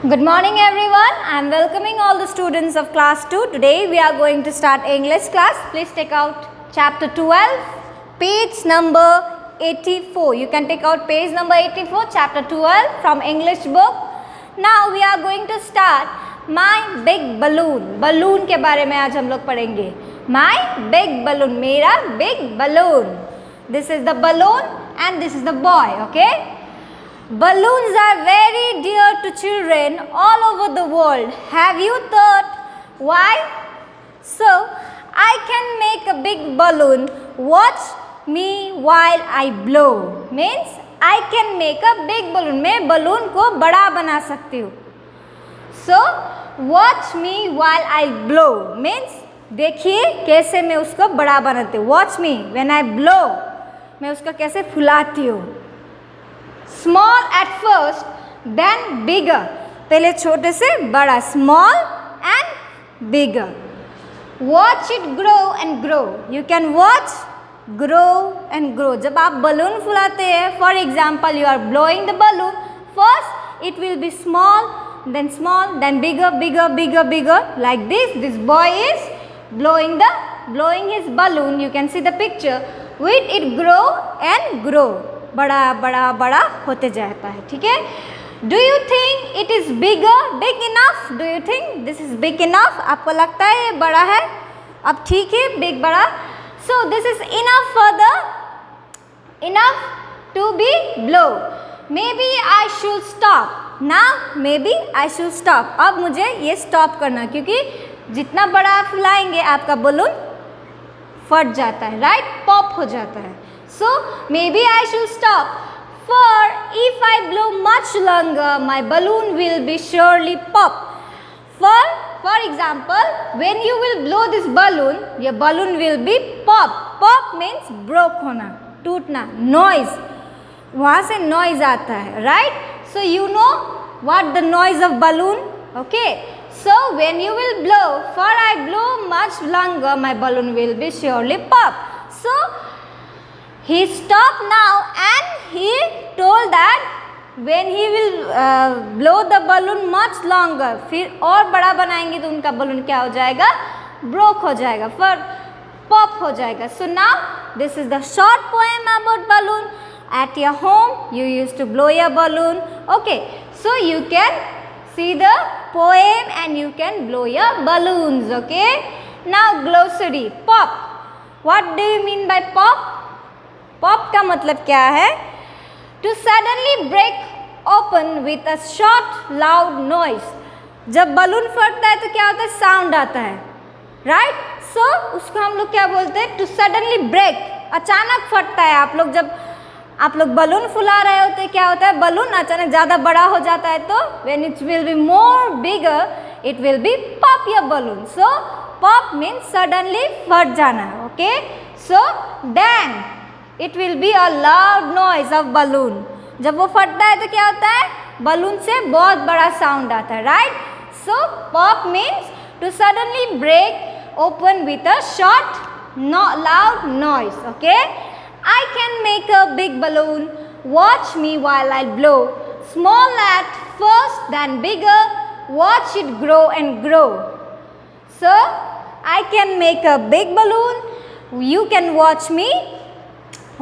Good morning everyone. I am welcoming all the students of class 2. Today we are going to start English class. Please take out chapter 12, page number 84. You can take out page number 84, chapter 12 from English book. Now we are going to start My Big Balloon. Balloon के बारे में आज हम लोग पढ़ेंगे. My Big Balloon, मेरा big balloon. This is the balloon and this is the boy, okay? Balloons are very dear to children all over the world. Have you thought why? So, I can make a big balloon. Watch me while I blow. Means I can make a big balloon. मैं balloon को बड़ा बना सकती हूँ. So, watch me while I blow. Means देखिए कैसे मैं उसको बड़ा बनाती हूँ. Watch me when I blow. मैं उसको कैसे फुलाती हूँ. Small at first, then bigger. पहले छोटे से बड़ा. Small and bigger. Watch it grow and grow. You can watch grow and grow. जब आप balloon फुलाते हैं, for example, you are blowing the balloon. First, it will be small, then bigger, bigger, bigger, bigger. Like this. This boy is blowing his balloon. You can see the picture. With it grow and grow. बड़ा बड़ा बड़ा होते जाता है. ठीक है. Do you think it is big enough? Do you think this is big enough? आपको लगता है ये बड़ा है? अब ठीक है, बिग बड़ा. So this is enough to be blow. Maybe I should stop now. Maybe I should stop. अब मुझे ये स्टॉप करना, क्योंकि जितना बड़ा आप फुलाएंगे आपका बलून फट जाता है, राइट? पॉप हो जाता है. So maybe I should stop. For if I blow much longer, my balloon will be surely pop. For example, when you will blow this balloon, your balloon will be pop. Pop means broke होना, टूटना, noise. वहाँ से noise आता है, right? So you know what the noise of balloon? Okay. So when you will blow, for I blow much longer, my balloon will be surely pop. So he stopped now and he told that when he will blow the balloon much longer, फिर और बड़ा बनाएंगे तो उनका balloon क्या हो जाएगा? Broke हो जाएगा, फिर pop हो जाएगा. So now this is the short poem about balloon. At your home you used to blow your balloon. Okay, so you can see the poem and you can blow your balloons. Okay, now glossary. Pop. What do you mean by pop? Pop का मतलब क्या है? To suddenly break open with a short loud noise. जब balloon फटता है तो क्या होता है? साउंड आता है, राइट? सो उसको हम लोग क्या बोलते हैं? To suddenly break. अचानक फटता है. जब आप लोग बलून फुला रहे होते हैं, क्या होता है? बलून अचानक ज़्यादा बड़ा हो जाता है, तो when it will be more bigger it will be pop your balloon. So pop means suddenly फट जाना. Okay, so then it will be a loud noise of balloon. जब वो फटता है तो क्या होता है? बलून से बहुत बड़ा साउंड आता है, right? So pop means to suddenly break open with a short loud noise. Okay, I can make a big balloon. Watch me while I blow. Small at first then bigger. Watch it grow and grow. So I can make a big balloon. You can watch me.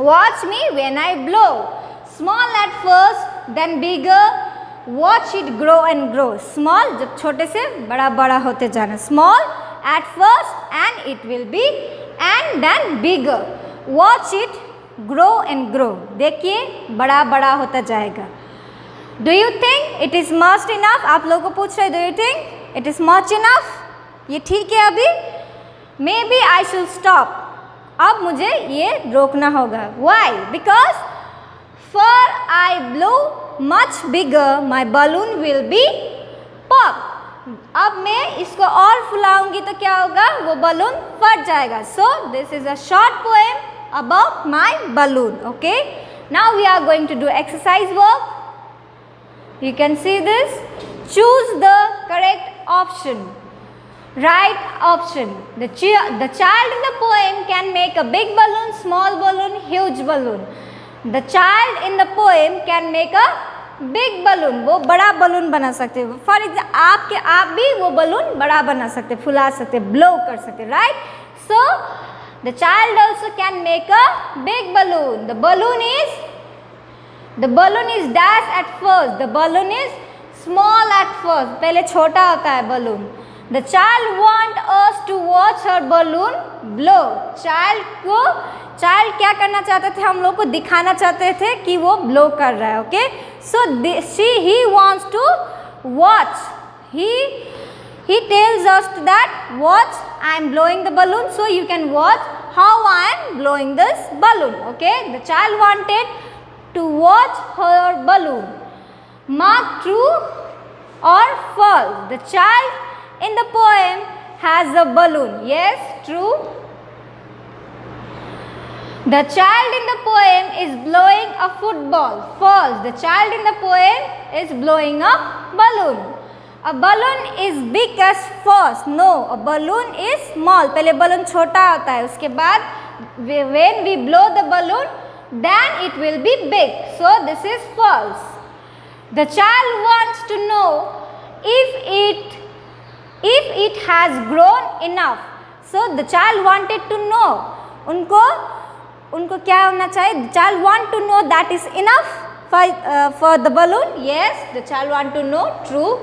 Watch me when I blow. Small at first, then bigger. Watch it grow and grow. Small जब छोटे से बड़ा बड़ा होते जाना. Small at first and it will be and then bigger. Watch it grow and grow. देखिए बड़ा बड़ा होता जाएगा. Do you think it is much enough? आप लोगों को पूछ रहे, do you think it is much enough? ये ठीक है अभी? Maybe I should stop. अब मुझे ये रोकना होगा. Why? Because for I blow much bigger, my balloon will be pop. अब मैं इसको और फुलाऊंगी तो क्या होगा? वो बलून फट जाएगा. So this is a short poem about my balloon. Okay. Now we are going to do exercise work. You can see this. Choose the correct option. Right option. The child in the poem can make a big balloon, small balloon, huge balloon. The child in the poem can make a big balloon, वो बड़ा balloon बना सकते हो। For example आप भी वो balloon बड़ा बना सकते, फुला सकते, ब्लो कर सकते, right. So the child also can make a big balloon. The balloon is dash at first, the balloon is small at first, पहले छोटा होता है balloon. The child want us to watch her balloon blow, child क्या करना चाहते थे, हम लोग को दिखाना चाहते थे कि वो ब्लो कर रहा है, okay. So he wants to watch, he tells us that watch, I am blowing the balloon, so you can watch how I am blowing this balloon, okay. The child wanted to watch her balloon. Mark true or false. The child in the poem has a balloon. Yes, true. The child in the poem is blowing a football. False. The child in the poem is blowing a balloon. A balloon is big as first. No, a balloon is small. पहले balloon छोटा होता है, उसके बाद when we blow the balloon, then it will be big. So this is false. The child wants to know if it has grown enough. So the child wanted to know. उनको क्या होना चाहिए? The child want to know that is enough for the balloon. Yes, the child want to know. True.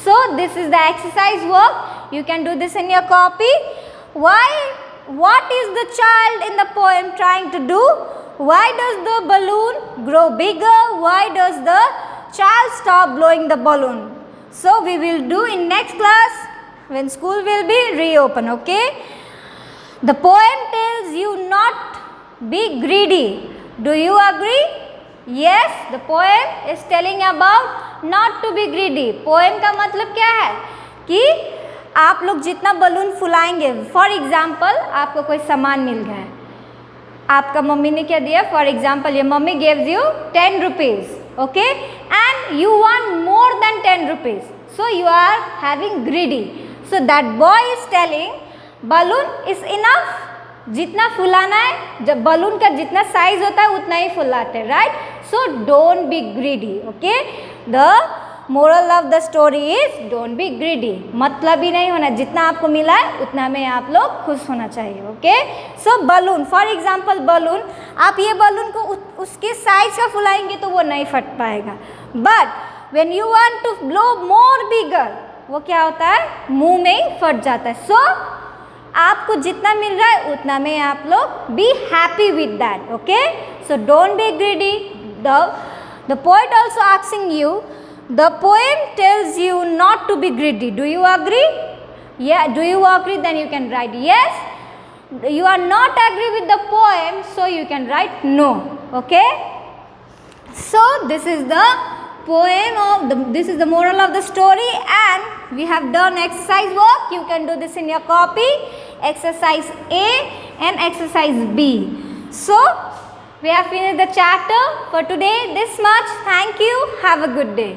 So this is the exercise work. You can do this in your copy. What is the child in the poem trying to do? Why does the balloon grow bigger? Why does the child stop blowing the balloon? So we will do in next class when school will be reopened, okay? The poem tells you not be greedy. Do you agree? Yes, the poem is telling about not to be greedy. Poem का मतलब क्या है कि आप लोग जितना balloon फुलाएंगे, for example आपको कोई सामान मिल गया है, आपका मम्मी ने क्या दिया, for example your mummy gives you 10 rupees, okay, and you want more than 10 rupees, so you are having greedy. So that boy is telling balloon is enough. जितना फुलाना है, जब बलून का जितना साइज होता है उतना ही फुलाते हैं, right. So don't be greedy, okay. The moral of the story is don't be greedy, मतलब ही नहीं होना, जितना आपको मिला है उतना में आप लोग खुश होना चाहिए, okay. So balloon, for example balloon, आप ये बलून को उसके साइज का फुलाएंगे तो वो नहीं फट पाएगा, but when you want to blow more bigger, वो क्या होता है, मुंह में ही फट जाता है। सो आपको जितना मिल रहा है उतना में आप लोग be happy with that, okay. So don't be greedy. The poet also asking you, the poem tells you not to be greedy. Do you agree? Yeah, do you agree? Then you can write yes. You are not agree with the poem, so you can write no, okay. So this is the poem of this is the moral of the story, and we have done exercise work. You can do this in your copy, exercise A and exercise B. So we have finished the chapter for today, this much. Thank you. Have a good day.